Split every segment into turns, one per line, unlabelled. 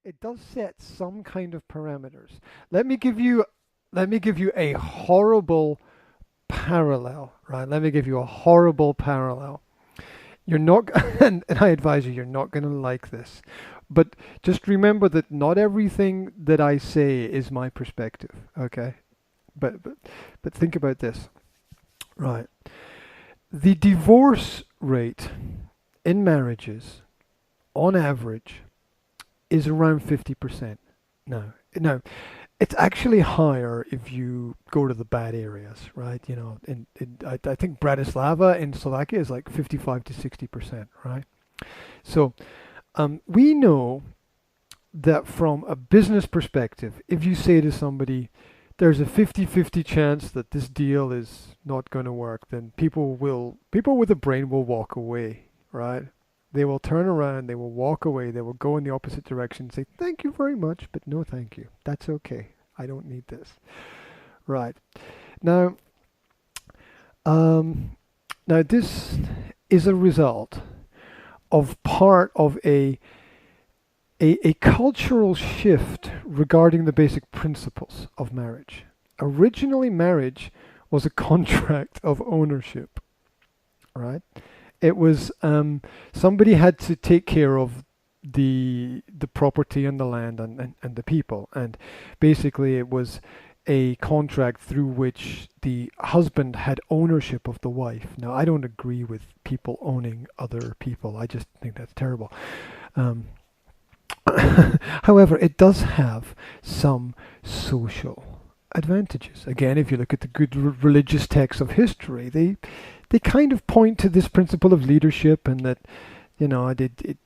it does set some kind of parameters. Let me give you a horrible parallel, right? Let me give you a horrible parallel. You're not, and I advise you, you're not going to like this. But just remember that not everything that I say is my perspective, okay? But but but think about this, right? The divorce rate in marriages, on average, is around 50%. No, it's actually higher if you go to the bad areas, right? I think Bratislava in Slovakia is like 55 to 60%, right? So we know that from a business perspective, if you say to somebody, there's a 50-50 chance that this deal is not going to work, then people with a brain will walk away, right? They will turn around, they will walk away, they will go in the opposite direction and say, thank you very much, but no thank you. That's okay. I don't need this. Right. Now, um, now this is a result of part of a cultural shift regarding the basic principles of marriage. Originally, marriage was a contract of ownership, right? It was somebody had to take care of the property and the land and the people, and basically it was a contract through which the husband had ownership of the wife. Now, I don't agree with people owning other people. I just think that's terrible. Um, However, it does have some social advantages. Again, if you look at the good religious texts of history, they kind of point to this principle of leadership, and that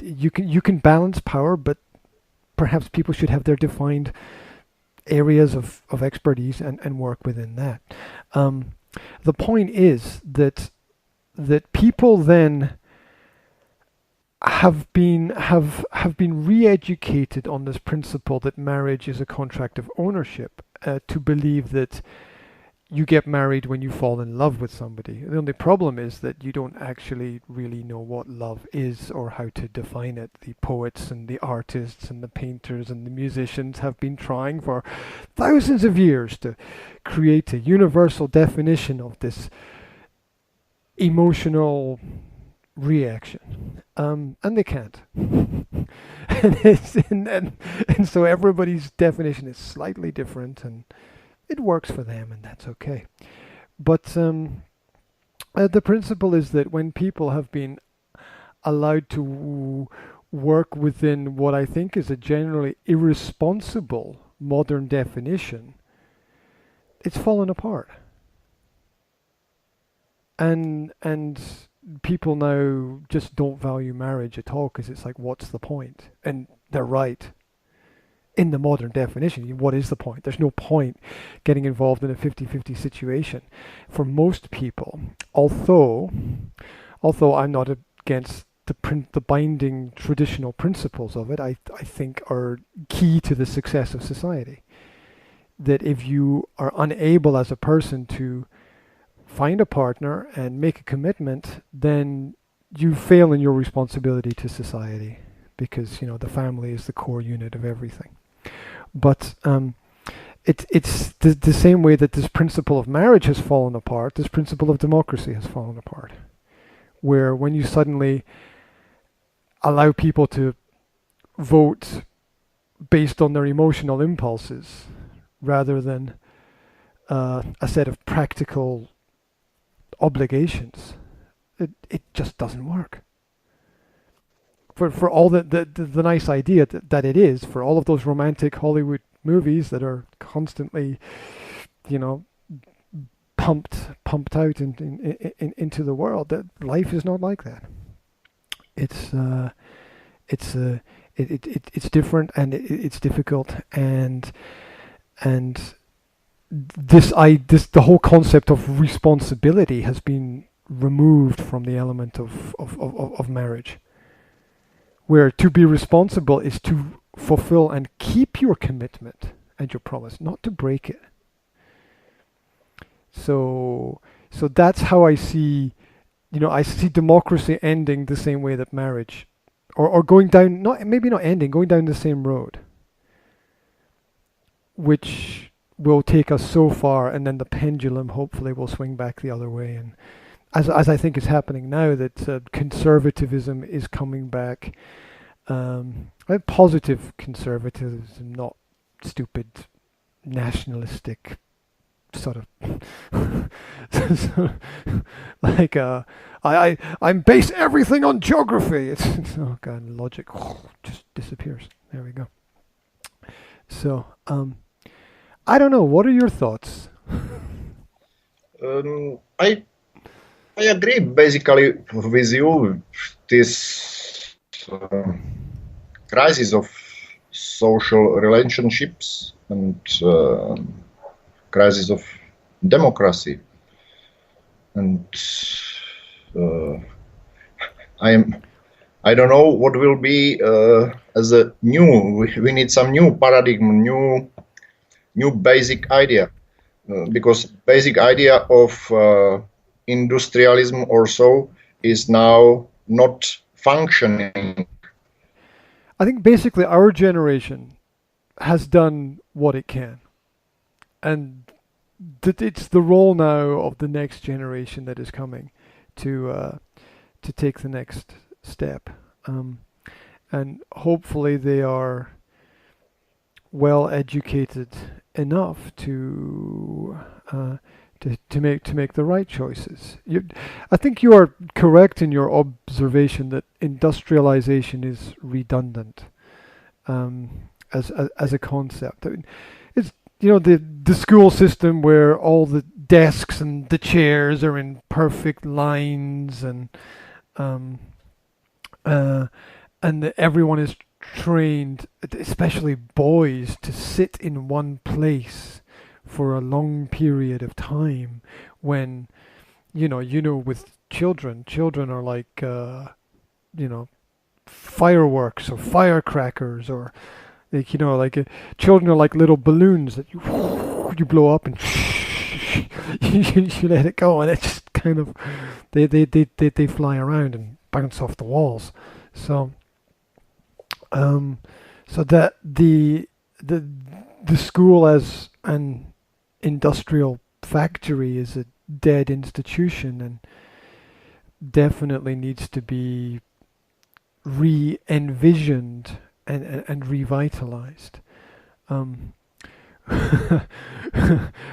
you can balance power, but perhaps people should have their defined areas of expertise and work within that. The point is that people then have been re-educated on this principle that marriage is a contract of ownership, to believe that you get married when you fall in love with somebody. The only problem is that you don't actually really know what love is or how to define it. The poets and the artists and the painters and the musicians have been trying for thousands of years to create a universal definition of this emotional reaction, and they can't. and, and so everybody's definition is slightly different, and it works for them, and that's okay. But the principle is that when people have been allowed to work within what I think is a generally irresponsible modern definition, it's fallen apart. And people now just don't value marriage at all, because it's like, what's the point? And they're right. In the modern definition, what is the point? There's no point getting involved in a 50-50 situation for most people. Although I'm not against the binding traditional principles of it, I think are key to the success of society. That if you are unable as a person to find a partner and make a commitment, then you fail in your responsibility to society, because the family is the core unit of everything. But it's the same way that this principle of marriage has fallen apart. This principle of democracy has fallen apart, where when you suddenly allow people to vote based on their emotional impulses rather than a set of practical obligations, it just doesn't work. For all the nice idea that it is, for all of those romantic Hollywood movies that are constantly, you know, pumped out into the world, that life is not like that. It's it's it's different, and it's difficult, and this the whole concept of responsibility has been removed from the element of marriage, where to be responsible is to fulfill and keep your commitment and your promise, not to break it. So that's how I see, I see democracy ending the same way that marriage, or going down, not maybe not ending, going down the same road. which will take us so far, and then the pendulum hopefully will swing back the other way. And as I think is happening now, that conservatism is coming back, positive conservatism, not stupid nationalistic sort of like I'm base everything on geography. It's oh god, logic just disappears. There we go. So I don't know. What are your thoughts?
I agree basically with you. This crisis of social relationships and crisis of democracy, and I don't know what will be as a new. We need some new paradigm, new basic idea, because basic idea of industrialism or so is now not functioning.
I think basically our generation has done what it can, and that it's the role now of the next generation that is coming to take the next step, and hopefully they are well educated enough to make the right choices. I think you are correct in your observation that industrialization is redundant as a concept. I mean, it's the school system where all the desks and the chairs are in perfect lines, and everyone is trained, especially boys, to sit in one place for a long period of time. When with children are like fireworks or firecrackers, or children are like little balloons that you blow up and you let it go, and it just kind of they fly around and bounce off the walls. So that the school as an industrial factory is a dead institution, and definitely needs to be re-envisioned and revitalized.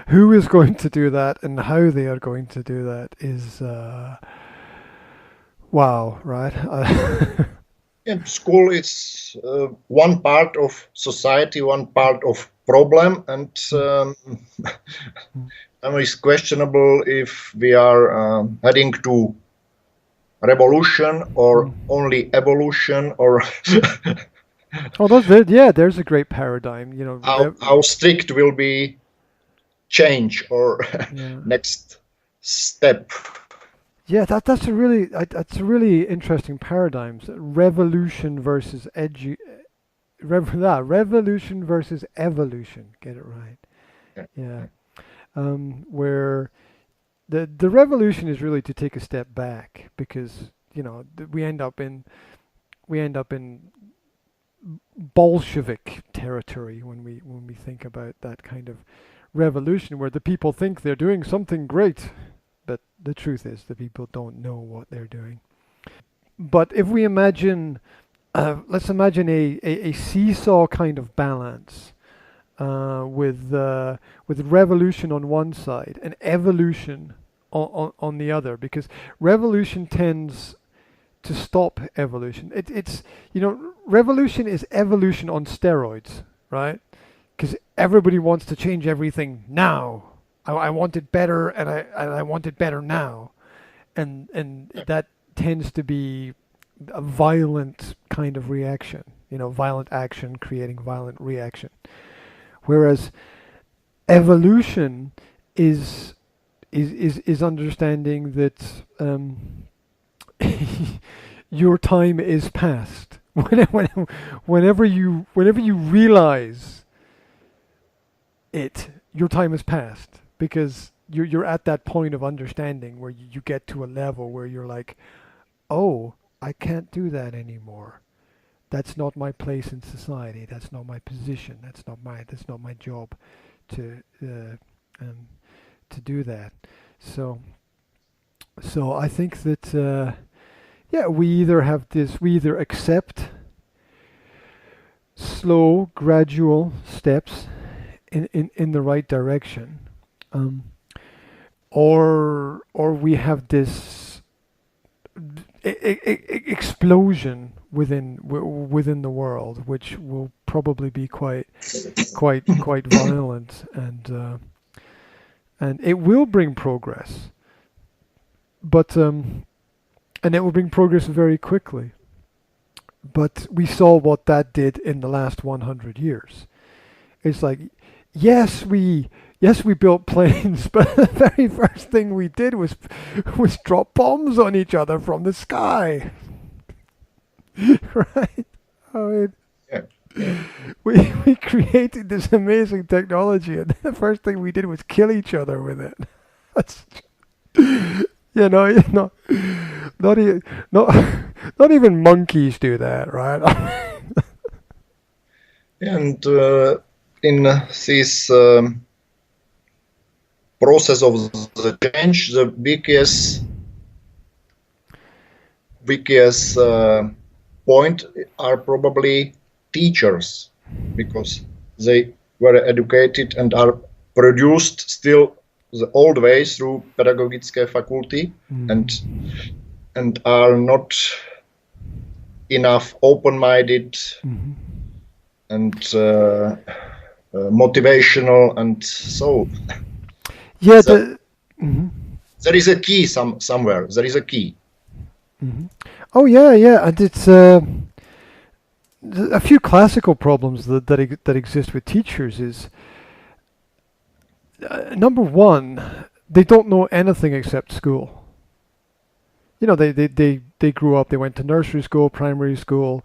Who is going to do that and how they are going to do that is wow, right?
And school is one part of society, one part of problem, and it's questionable if we are heading to revolution or only evolution, or
Oh, there's a great paradigm.
how strict will be change or
Yeah.
next step.
Yeah, that's a really interesting paradigm. So revolution versus revolution versus evolution. Get it right. Yeah. Where the revolution is really to take a step back, because we end up in Bolshevik territory when we think about that kind of revolution, where the people think they're doing something great, but the truth is the people don't know what they're doing. But if we imagine, let's imagine a seesaw kind of balance, with revolution on one side and evolution on the other, because revolution tends to stop evolution. It's revolution is evolution on steroids, right? Because everybody wants to change everything now. I want it better, and I want it better now, and that tends to be a violent kind of reaction. Violent action creating violent reaction. Whereas evolution is understanding that your time is past. Whenever you realize it, your time is past, because you're at that point of understanding where you get to a level where you're like, oh, I can't do that anymore. That's not my place in society. That's not my position. That's not my job to to do that. So I think that yeah, we either accept slow, gradual steps in the right direction, or we have this explosion within the world, which will probably be quite violent, and it will bring progress, but and it will bring progress very quickly. But we saw what that did in the last 100 years. It's like, yes, we built planes, but the very first thing we did was drop bombs on each other from the sky. Right? I mean,
Yeah.
we created this amazing technology, and the first thing we did was kill each other with it. That's, you know, not even monkeys do that, right?
And in this process of the change, the biggest point are probably teachers, because they were educated and are produced still the old way through pedagogické faculty, and are not enough open-minded and motivational, and so
yeah.
There is a key somewhere. There is a key.
Oh yeah, and it's a few classical problems that exist with teachers is number one, they don't know anything except school. You know, they grew up, they went to nursery school, primary school,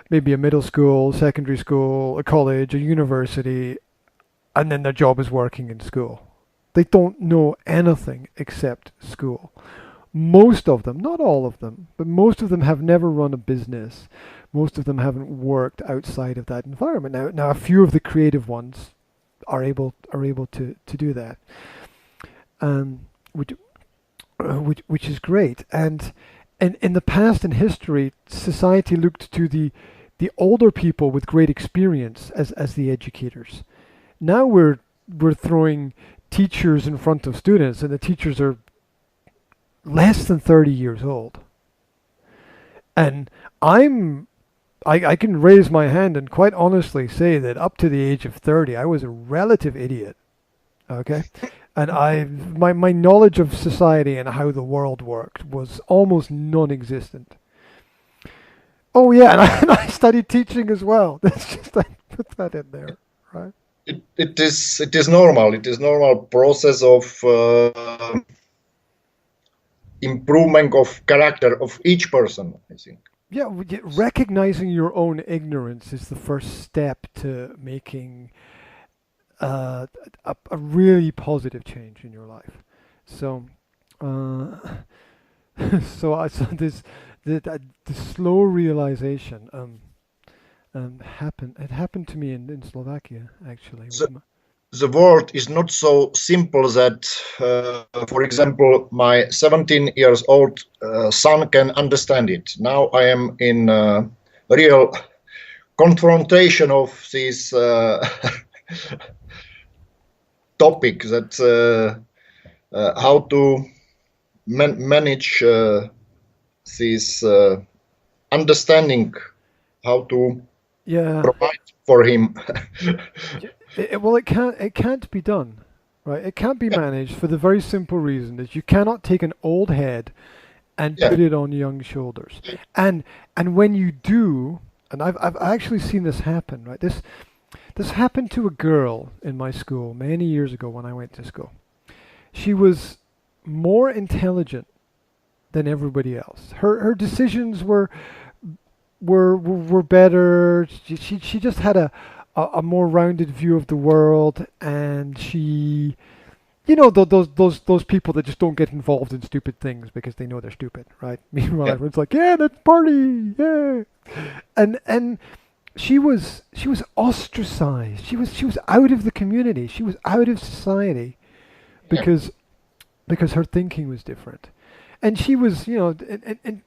maybe a middle school, secondary school, a college, a university, and then their job is working in school. They don't know anything except school. Most of them, not all of them, but most of them have never run a business. Most of them haven't worked outside of that environment. Now a few of the creative ones are able to do that, which is great. And in the past, in history, society looked to the older people with great experience as the educators. Now we're throwing teachers in front of students, and the teachers are less than 30 years old. And I can raise my hand and quite honestly say that up to the age of 30, I was a relative idiot. Okay? And my knowledge of society and how the world worked was almost non-existent. Oh yeah, and I studied teaching as well. That's just, I put that in there, right?
It is normal. It is normal process of improvement of character of each person, I think.
Yeah, recognizing your own ignorance is the first step to making a really positive change in your life. So, the slow realization happened. It happened to me in Slovakia actually.
The world is not so simple that, for example, my 17 years old son can understand it. Now I am in real confrontation of this topic, that how to manage this understanding, how to provide for him.
It can't be done, right? It can't be managed for the very simple reason that you cannot take an old head and put it on young shoulders. And when you do, and I've actually seen this happen, right? This happened to a girl in my school many years ago when I went to school. She was more intelligent than everybody else. Her decisions were better. She just had a more rounded view of the world, and she, those people that just don't get involved in stupid things because they know they're stupid, right? Meanwhile, everyone's like, yeah, let's party, yeah. And she was ostracized. She was out of the community. She was out of society
Yeah.
because her thinking was different, and she was, and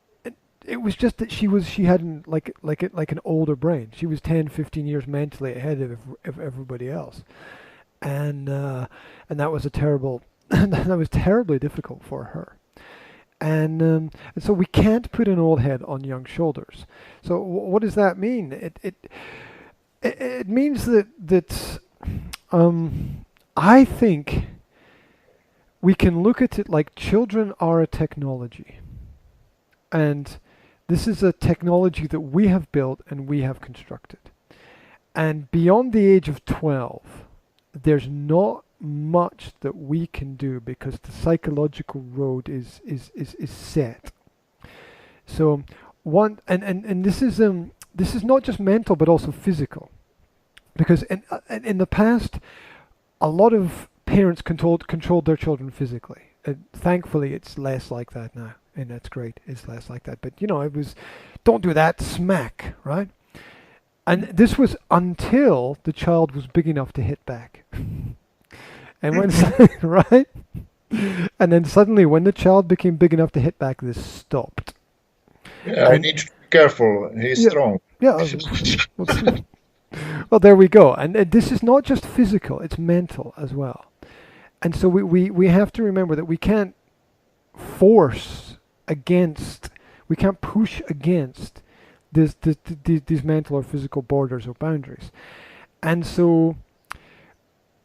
it was just that she hadn't like an older brain. She was 10, 15 years mentally ahead of everybody else, and that was a terrible that was terribly difficult for her. And so we can't put an old head on young shoulders. So what does that mean? It means that I think we can look at it like children are a technology, and this is a technology that we have built and we have constructed. And beyond the age of 12, there's not much that we can do because the psychological road is set. So and this is not just mental but also physical, because in the past a lot of parents controlled their children physically. Thankfully it's less like that now, and that's great. It's less like that, but it was, don't do that, smack, right? And this was until the child was big enough to hit back. And when right? And then suddenly when the child became big enough to hit back, this stopped.
Yeah, I need to be careful. He's strong.
Yeah. Well, there we go. And this is not just physical, it's mental as well. And so we have to remember that we can't force against, we can't push against these mental or physical borders or boundaries. And so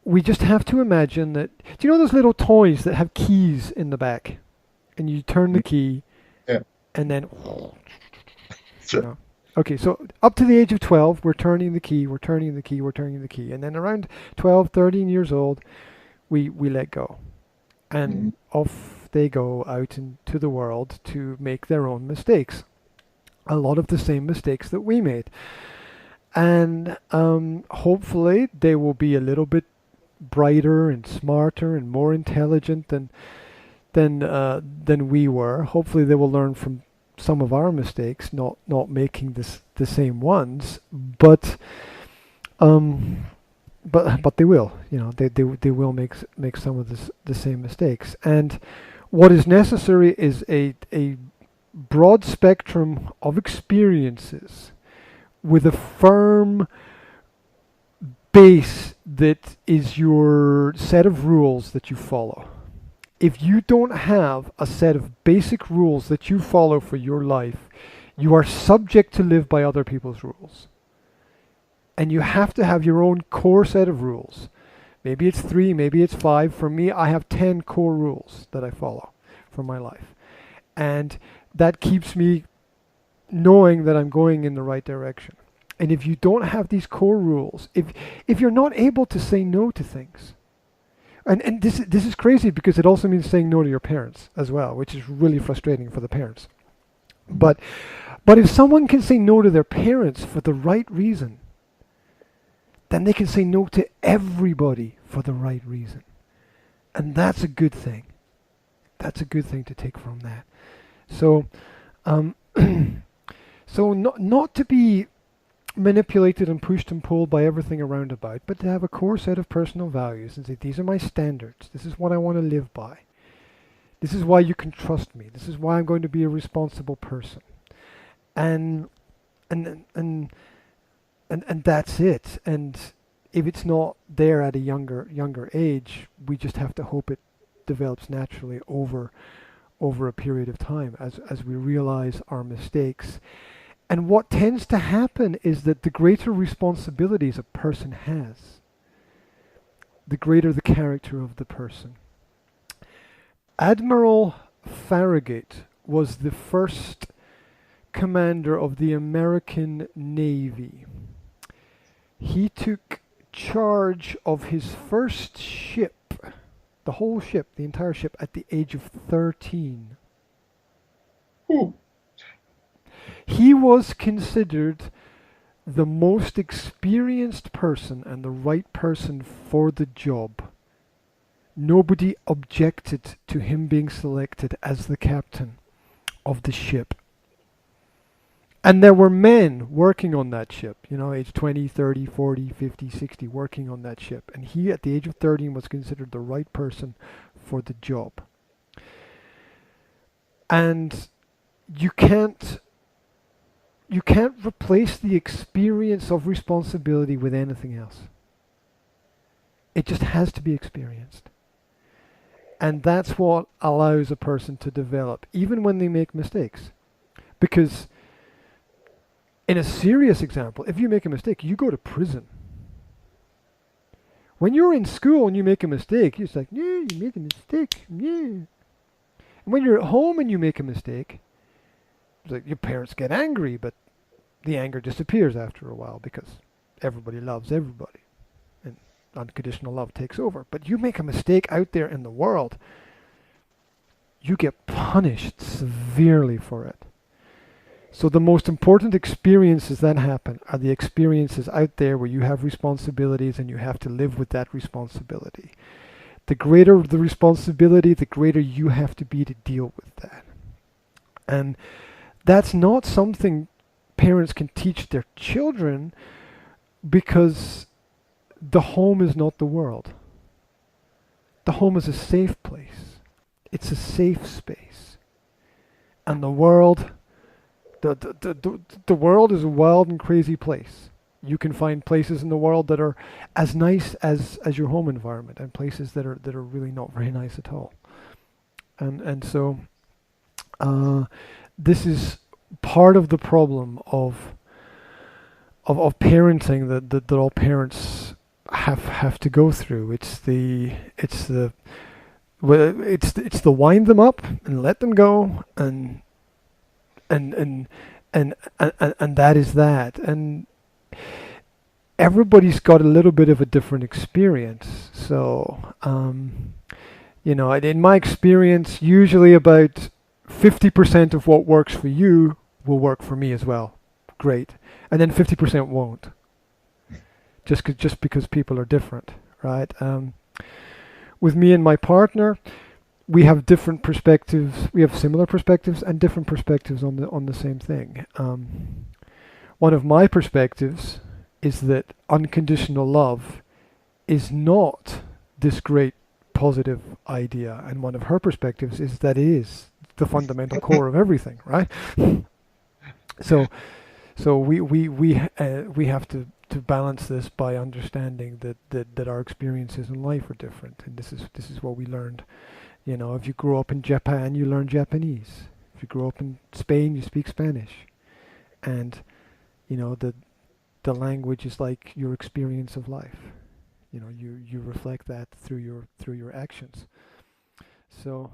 we just have to imagine that, do you know those little toys that have keys in the back? And you turn the key,
Yeah.
and then, Okay, so up to the age of 12, we're turning the key, we're turning the key, we're turning the key. And then around 12, 13 years old, we let go. And off they go out into the world to make their own mistakes. A lot of the same mistakes that we made. And hopefully they will be a little bit brighter and smarter and more intelligent than we were. Hopefully they will learn from some of our mistakes, not making the same ones, but they will, they will make some of the same mistakes. And what is necessary is a broad spectrum of experiences with a firm base that is your set of rules that you follow. If you don't have a set of basic rules that you follow for your life, you are subject to live by other people's rules. And you have to have your own core set of rules. Maybe it's 3, maybe it's 5. For me, I have 10 core rules that I follow for my life. And that keeps me knowing that I'm going in the right direction. And if you don't have these core rules, if you're not able to say no to things, and this is crazy because it also means saying no to your parents as well, which is really frustrating for the parents. But if someone can say no to their parents for the right reason, then they can say no to everybody for the right reason. And that's a good thing. That's a good thing to take from that. So, so not to be manipulated and pushed and pulled by everything around about, but to have a core set of personal values and say, these are my standards. This is what I want to live by. This is why you can trust me. This is why I'm going to be a responsible person. And that's it. And if it's not there at a younger age, we just have to hope it develops naturally over a period of time as we realize our mistakes. And what tends to happen is that the greater responsibilities a person has, the greater the character of the person. Admiral Farragut was the first commander of the American Navy. He took charge of his first ship, the whole ship, the entire ship, at the age of 13.
Ooh.
He was considered the most experienced person and the right person for the job. Nobody objected to him being selected as the captain of the ship. And there were men working on that ship, age 20, 30, 40, 50, 60, working on that ship. And he, at the age of 13, was considered the right person for the job. And you can't replace the experience of responsibility with anything else. It just has to be experienced. And that's what allows a person to develop, even when they make mistakes. Because in a serious example, if you make a mistake, you go to prison. When you're in school and you make a mistake, you're just like, yeah, you made a mistake, yeah. And when you're at home and you make a mistake, it's like your parents get angry, but the anger disappears after a while because everybody loves everybody. And unconditional love takes over. But you make a mistake out there in the world, you get punished severely for it. So the most important experiences that happen are the experiences out there where you have responsibilities and you have to live with that responsibility. The greater the responsibility, the greater you have to be to deal with that. And that's not something parents can teach their children, because the home is not the world. The home is a safe place. It's a safe space. And the world, the world is a wild and crazy place. You can find places in the world that are as nice as your home environment, and places that are really not very nice at all. And so this is part of the problem of parenting that all parents have to go through. It's the wind them up and let them go, and that is that. And everybody's got a little bit of a different experience. So in my experience, usually about 50% of what works for you will work for me as well. Great. And then 50% won't. Just because people are different, right? With me and my partner, we have different perspectives. We have similar perspectives and different perspectives on the same thing. One of my perspectives is that unconditional love is not this great positive idea, and one of her perspectives is that it is the fundamental core of everything, right? So we have to balance this by understanding that our experiences in life are different, and this is what we learned. If you grow up in Japan, you learn Japanese. If you grow up in Spain, you speak Spanish, and the language is like your experience of life. You reflect that through your actions. So